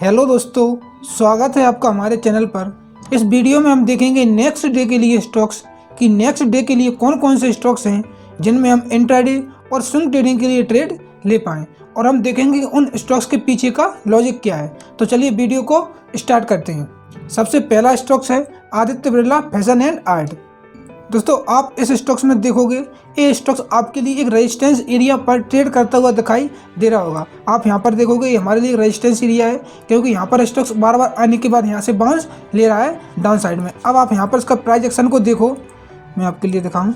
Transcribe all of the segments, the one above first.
Hello दोस्तों, स्वागत है आपका हमारे चैनल पर। इस वीडियो में हम देखेंगे नेक्स्ट डे के लिए स्टॉक्स कि नेक्स्ट डे के लिए कौन कौन से स्टॉक्स हैं जिनमें हम इंट्राडे और स्विंग ट्रेडिंग के लिए ट्रेड ले पाएँ, और हम देखेंगे उन स्टॉक्स के पीछे का लॉजिक क्या है। तो चलिए वीडियो को स्टार्ट करते हैं। सबसे पहला स्टॉक्स है Aditya Birla fashion and art. दोस्तों, आप इस स्टॉक्स में देखोगे ये स्टॉक्स आपके लिए एक रेजिस्टेंस एरिया पर ट्रेड करता हुआ दिखाई दे रहा होगा। आप यहाँ पर देखोगे ये हमारे लिए एक रेजिस्टेंस एरिया है, क्योंकि यहाँ पर स्टॉक्स बार बार आने के बाद यहाँ से बाउंस ले रहा है डाउन साइड में। अब आप यहाँ पर इसका प्राइस एक्शन को देखो, मैं आपके लिए दिखाऊँ।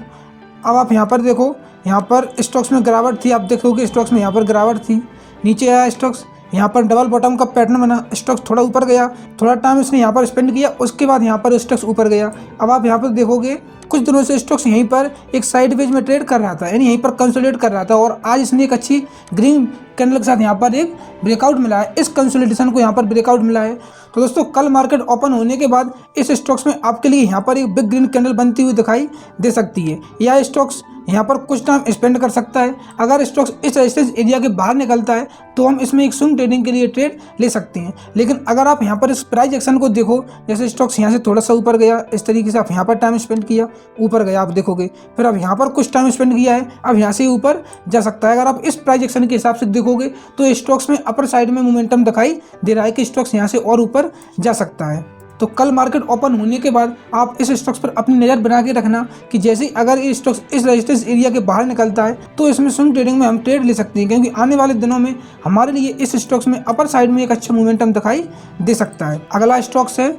अब आप यहाँ पर देखो, यहाँ पर स्टॉक्स में गिरावट थी। आप देखोगे स्टॉक्स में यहाँ पर गिरावट थी, नीचे आया स्टॉक्स, यहाँ पर डबल बॉटम का पैटर्न बना, स्टॉक्स थोड़ा ऊपर गया, थोड़ा टाइम इसने यहाँ पर स्पेंड किया, उसके बाद यहाँ पर स्टॉक्स ऊपर गया। अब आप यहाँ पर देखोगे कुछ दिनों से स्टॉक्स यहीं पर एक साइडवेज में ट्रेड कर रहा था, यानी यहीं पर कंसोलिडेट कर रहा था, और आज इसने एक अच्छी ग्रीन कैंडल के साथ यहाँ पर एक ब्रेकआउट मिला है। इस कंसोलिडेशन को यहाँ पर ब्रेकआउट मिला है। तो दोस्तों, कल मार्केट ओपन होने के बाद इस स्टॉक्स में आपके लिए यहाँ पर एक बिग ग्रीन कैंडल बनती हुई दिखाई दे सकती है, या स्टॉक्स यहाँ पर कुछ टाइम स्पेंड कर सकता है। अगर स्टॉक्स इस रेजिस्टेंस एरिया के बाहर निकलता है तो हम इसमें एक स्विंग ट्रेडिंग के लिए ट्रेड ले सकते हैं। लेकिन अगर आप यहाँ पर इस प्राइस एक्शन को देखो, जैसे स्टॉक्स यहाँ से थोड़ा सा ऊपर गया, इस तरीके से आप यहाँ पर टाइम स्पेंड किया, ऊपर गया, आप देखोगे, फिर अब यहाँ पर कुछ टाइम स्पेंड किया है, अब यहाँ से ऊपर जा सकता है। अगर आप इस प्राइस एक्शन के हिसाब से देखोगे तो स्टॉक्स में अपर साइड में मोमेंटम दिखाई दे रहा है कि स्टॉक्स यहाँ से और ऊपर जा सकता है। तो कल मार्केट ओपन होने के बाद आप इस स्टॉक्स पर अपनी नज़र बना के रखना कि जैसे अगर ये स्टॉक्स इस रेजिस्टेंस एरिया के बाहर निकलता है तो इसमें स्विंग ट्रेडिंग में हम ट्रेड ले सकते हैं, क्योंकि आने वाले दिनों में हमारे लिए इस स्टॉक्स में अपर साइड में एक अच्छा मोमेंटम दिखाई दे सकता है। अगला स्टॉक्स है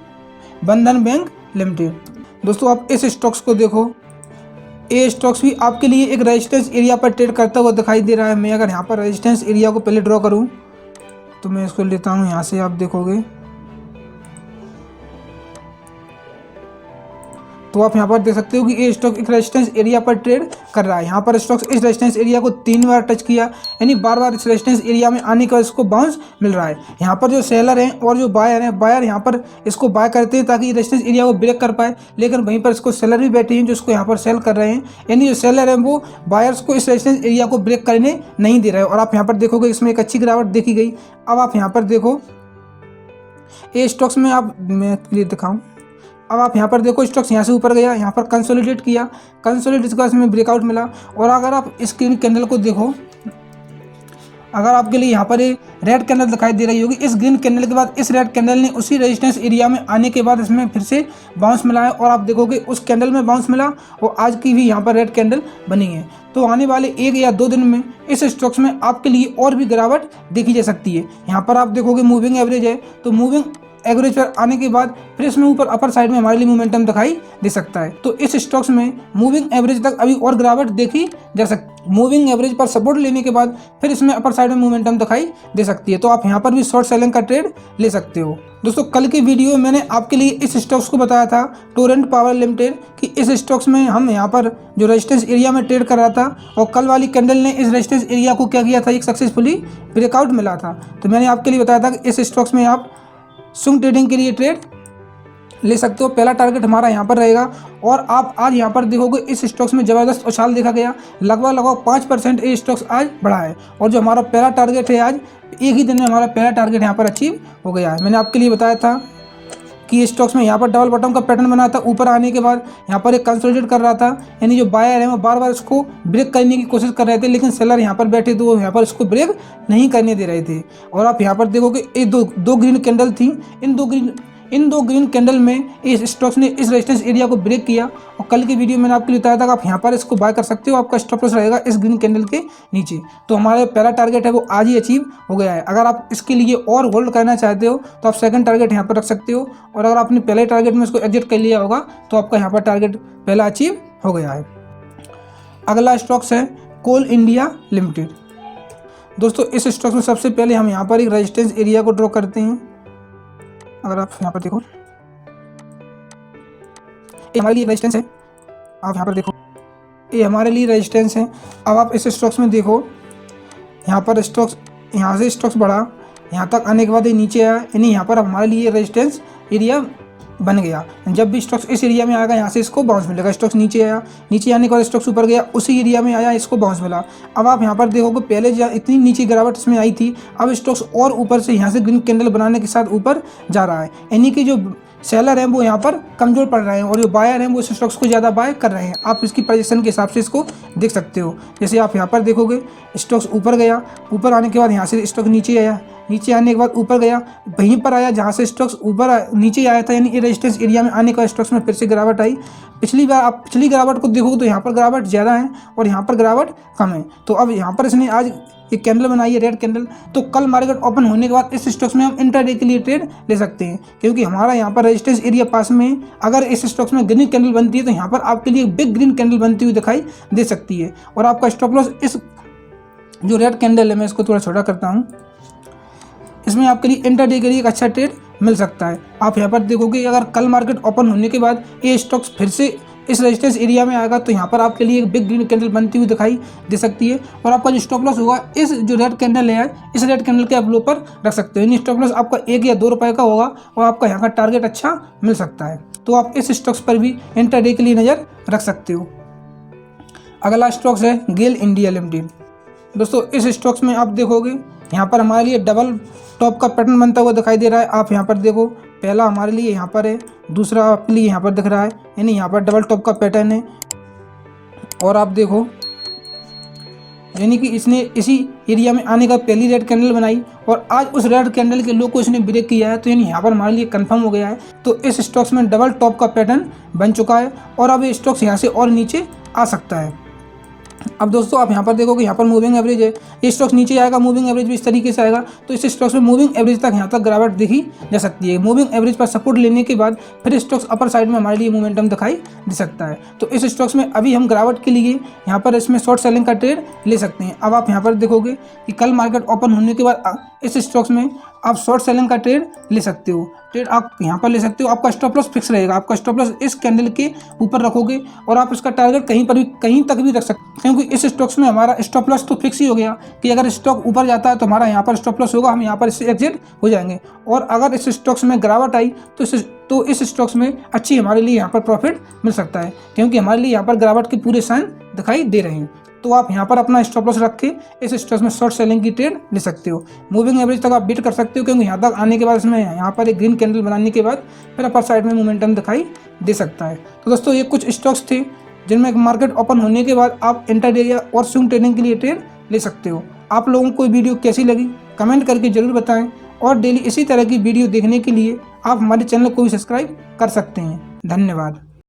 बंधन बैंक लिमिटेड। दोस्तों, आप इस स्टॉक्स को देखो, ये स्टॉक्स भी आपके लिए एक रेजिस्टेंस एरिया पर ट्रेड करता हुआ दिखाई दे रहा है। मैं अगर यहाँ पर रेजिस्टेंस एरिया को पहले ड्रॉ करूँ तो मैं इसको लेता हूँ, यहाँ से आप देखोगे तो आप यहाँ पर देख सकते हो कि ये स्टॉक एक रेजिस्टेंस एरिया पर ट्रेड कर रहा है। यहाँ पर स्टॉक्स इस रेजिस्टेंस एरिया को 3 बार टच किया, यानी बार बार इस रेजिस्टेंस एरिया में आने का इसको बाउंस मिल रहा है। यहाँ पर जो सेलर हैं और जो बायर हैं, बायर यहाँ पर इसको बाय करते हैं ताकि रेजिस्टेंस एरिया को ब्रेक कर पाए, लेकिन वहीं पर इसको सेलर भी बैठे हैं जो इसको यहाँ पर सेल कर रहे हैं, यानी जो सेलर हैं वो बायर्स को इस रेजिस्टेंस एरिया को ब्रेक करने नहीं दे रहे हैं। और आप यहाँ पर देखोगे इसमें एक अच्छी गिरावट देखी गई। अब आप यहाँ पर देखो ये स्टॉक्स में, आप मैं क्लियर दिखाऊँ, अब आप यहाँ पर देखो स्टॉक्स यहाँ से ऊपर गया, यहाँ पर कंसोलिडेट किया, कंसोलिडेट के बाद इसमें ब्रेकआउट मिला। और अगर आप इस ग्रीन कैंडल को देखो, अगर आपके लिए यहाँ पर ये रेड कैंडल दिखाई दे रही होगी, इस ग्रीन कैंडल के बाद इस रेड कैंडल ने उसी रेजिस्टेंस एरिया में आने के बाद इसमें फिर से बाउंस मिला है, और आप देखोगे उस कैंडल में बाउंस मिला और आज की भी यहाँ पर रेड कैंडल बनी है। तो आने वाले 1 या 2 दिन में इस स्टॉक्स में आपके लिए और भी गिरावट देखी जा सकती है। यहाँ पर आप देखोगे मूविंग एवरेज है, तो मूविंग एवरेज पर आने के बाद फिर इसमें ऊपर अपर साइड में हमारे लिए मोमेंटम दिखाई दे सकता है। तो इस स्टॉक्स में मूविंग एवरेज तक अभी और गिरावट देखी जा सकती, मूविंग एवरेज पर सपोर्ट लेने के बाद फिर इसमें अपर साइड में मोमेंटम दिखाई दे सकती है। तो आप यहाँ पर भी शॉर्ट सेलिंग का ट्रेड ले सकते हो। दोस्तों, कल की वीडियो में मैंने आपके लिए इस स्टॉक्स को बताया था टोरेंट पावर लिमिटेड कि इस स्टॉक्स में हम यहाँ पर जो रेजिस्टेंस एरिया में ट्रेड कर रहा था, और कल वाली कैंडल ने इस रेजिस्टेंस एरिया को क्या किया था, एक सक्सेसफुली ब्रेकआउट मिला था। तो मैंने आपके लिए बताया था कि इस स्टॉक्स में आप स्विंग ट्रेडिंग के लिए ट्रेड ले सकते हो। पहला टारगेट हमारा यहाँ पर रहेगा, और आप आज यहाँ पर देखोगे इस स्टॉक्स में ज़बरदस्त उछाल देखा गया, लगभग 5% ये स्टॉक्स आज बढ़ा है। और जो हमारा पहला टारगेट है, आज एक ही दिन में हमारा पहला टारगेट यहाँ पर अचीव हो गया है। मैंने आपके लिए बताया था कि ये स्टॉक्स में यहाँ पर डबल बॉटम का पैटर्न बना था, ऊपर आने के बाद यहाँ पर एक कंसोलिडेट कर रहा था, यानी जो बायर है वो बार बार इसको ब्रेक करने की कोशिश कर रहे थे, लेकिन सेलर यहाँ पर बैठे तो वो यहाँ पर इसको ब्रेक नहीं करने दे रहे थे। और आप यहाँ पर देखोगे ये दो ग्रीन कैंडल थी, इन दो ग्रीन कैंडल में इस स्टॉक्स ने इस रेजिस्टेंस एरिया को ब्रेक किया। और कल की वीडियो मैंने आपके लिए बताया था कि आप यहाँ पर इसको बाय कर सकते हो, आपका स्टॉप लॉस रहेगा इस ग्रीन कैंडल के नीचे। तो हमारा पहला टारगेट है वो आज ही अचीव हो गया है। अगर आप इसके लिए और होल्ड करना चाहते हो तो आप सेकंड टारगेट यहाँ पर रख सकते हो, और अगर आपने पहले टारगेट में इसको एग्जिट कर लिया होगा तो आपका यहाँ पर टारगेट पहला अचीव हो गया है। अगला स्टॉक्स है कोल इंडिया लिमिटेड। दोस्तों, इस स्टॉक्स में सबसे पहले हम यहाँ पर एक रेजिस्टेंस एरिया को ड्रॉ करते हैं। अगर आप यहाँ पर देखो, ये हमारे लिए रेजिस्टेंस है, आप यहाँ पर देखो ये हमारे लिए रेजिस्टेंस है। अब आप इस स्टॉक्स में देखो, यहाँ पर स्टॉक्स, यहाँ से स्टॉक्स बढ़ा, यहाँ तक आने के बाद ये नीचे आया, यानी यहाँ पर हमारे लिए रेजिस्टेंस एरिया बन गया। जब भी स्टॉक्स इस एरिया में आएगा यहाँ से इसको बाउंस मिलेगा। स्टॉक्स नीचे आया, नीचे आने के बाद स्टॉक्स ऊपर गया, उसी एरिया में आया, इसको बाउंस मिला। अब आप यहाँ पर देखोगे पहले इतनी नीचे गिरावट इसमें आई थी, अब स्टॉक्स और ऊपर से यहाँ से ग्रीन कैंडल बनाने के साथ ऊपर जा रहा है। यानी कि जो सेलर हैं वो यहाँ पर कमज़ोर पड़ रहे हैं और जो बायर हैं वो इस स्टॉक्स को ज़्यादा बाय कर रहे हैं। आप इसकी पोजीशन के हिसाब से इसको देख सकते हो। जैसे आप यहाँ पर देखोगे स्टॉक्स ऊपर गया, ऊपर आने के बाद यहाँ से स्टॉक नीचे आया, नीचे आने के बाद ऊपर गया, वहीं पर आया जहाँ से स्टॉक्स ऊपर नीचे आया था, यानी ये रेजिस्टेंस एरिया में आने के बाद स्टॉक्स में फिर से गिरावट आई। पिछली बार आप पिछली गिरावट को देखोगे तो यहाँ पर गिरावट ज़्यादा है और यहाँ पर गिरावट कम है। तो अब यहाँ पर इसने आज एक कैंडल बनाई है रेड कैंडल, तो कल मार्केट ओपन होने के बाद इस स्टॉक्स में हम इंट्राडे के लिए ट्रेड ले सकते हैं, क्योंकि हमारा यहाँ पर रेजिस्टेंस एरिया पास में है। अगर इस स्टॉक्स में ग्रीन कैंडल बनती है तो यहाँ पर आपके लिए बिग ग्रीन कैंडल बनती हुई दिखाई दे सकती है और आपका स्टॉप लॉस इस जो रेड कैंडल है, मैं इसको थोड़ा छोटा करता हूँ, इसमें आपके लिए इंट्राडे के लिए एक अच्छा ट्रेड मिल सकता है। आप यहाँ पर देखोगे अगर कल मार्केट ओपन होने के बाद ये स्टॉक्स फिर से इस रेजिस्टेंस एरिया में आएगा तो यहाँ पर आपके लिए एक बिग ग्रीन कैंडल बनती हुई दिखाई दे सकती है और आपका जो स्टॉप लॉस होगा इस जो रेड कैंडल है, इस रेड कैंडल के आप लो पर रख सकते हो। यानी स्टॉप लॉस आपका 1 या 2 रुपये का होगा और आपका यहाँ का टारगेट अच्छा मिल सकता है। तो आप इस स्टॉक्स पर भी इंट्राडे के लिए नज़र रख सकते हो। अगला स्टॉक्स है गेल इंडिया लिमिटेड। दोस्तों इस स्टॉक्स में आप देखोगे यहाँ पर हमारे लिए डबल टॉप का पैटर्न बनता हुआ दिखाई दे रहा है। आप यहाँ पर देखो, पहला हमारे लिए यहाँ पर है, दूसरा आपके लिए यहाँ पर दिख रहा है, यानी यहाँ पर डबल टॉप का पैटर्न है। और आप देखो यानी कि इसने इसी एरिया में आने का पहली रेड कैंडल बनाई और आज उस रेड कैंडल के लो को इसने ब्रेक किया है, तो यानी यहाँ पर हमारे लिए कंफर्म हो गया है। तो इस स्टॉक्स में डबल टॉप का पैटर्न बन चुका है और अब ये स्टॉक्स यहाँ से और नीचे आ सकता है। अब दोस्तों आप यहाँ पर देखोगे यहाँ पर मूविंग एवरेज है, ये स्टॉक्स नीचे आएगा, मूविंग एवरेज भी इस तरीके से आएगा, तो इस स्टॉक्स में मूविंग एवरेज तक यहाँ तक गिरावट देखी जा सकती है। मूविंग एवरेज पर सपोर्ट लेने के बाद फिर स्टॉक्स अपर साइड में हमारे लिए मोमेंटम दिखाई दे सकता है। तो इस स्टॉक्स में अभी हम गिरावट के लिए यहाँ पर इसमें शॉर्ट सेलिंग का ट्रेड ले सकते हैं। अब आप यहाँ पर देखोगे कि कल मार्केट ओपन होने के बाद इस स्टॉक्स में आप शॉर्ट सेलिंग का ट्रेड ले सकते हो। ट्रेड आप यहाँ पर ले सकते हो, आपका स्टॉप लॉस फिक्स रहेगा। आपका स्टॉप लॉस इस कैंडल के ऊपर रखोगे और आप इसका टारगेट कहीं तक भी रख सकते हो, क्योंकि इस स्टॉक्स में हमारा स्टॉप लॉस तो फिक्स ही हो गया कि अगर स्टॉक ऊपर जाता है तो हमारा यहाँ पर स्टॉप लॉस होगा, हम यहाँ पर इससे एग्जिट हो जाएंगे। और अगर इस स्टॉक्स में गिरावट आई तो इस स्टॉक्स में अच्छी हमारे लिए यहाँ पर प्रॉफिट मिल सकता है, क्योंकि हमारे लिए यहाँ पर गिरावट के पूरे साइन दिखाई दे रहे हैं। तो आप यहाँ पर अपना स्टॉप लॉस रख के इस स्टॉक्स में शॉर्ट सेलिंग की ट्रेड ले सकते हो। मूविंग एवरेज तक आप बीट कर सकते हो, क्योंकि यहाँ तक आने के बाद इसमें यहाँ पर एक ग्रीन कैंडल बनाने के बाद फिर अपर साइड में मोमेंटम दिखाई दे सकता है। तो दोस्तों ये कुछ स्टॉक्स थे जिनमें मार्केट ओपन होने के बाद आप इंट्राडे और स्विंग ट्रेडिंग के लिए ट्रेड ले सकते हो। आप लोगों को वीडियो कैसी लगी कमेंट करके ज़रूर बताएं और डेली इसी तरह की वीडियो देखने के लिए आप हमारे चैनल को भी सब्सक्राइब कर सकते हैं। धन्यवाद।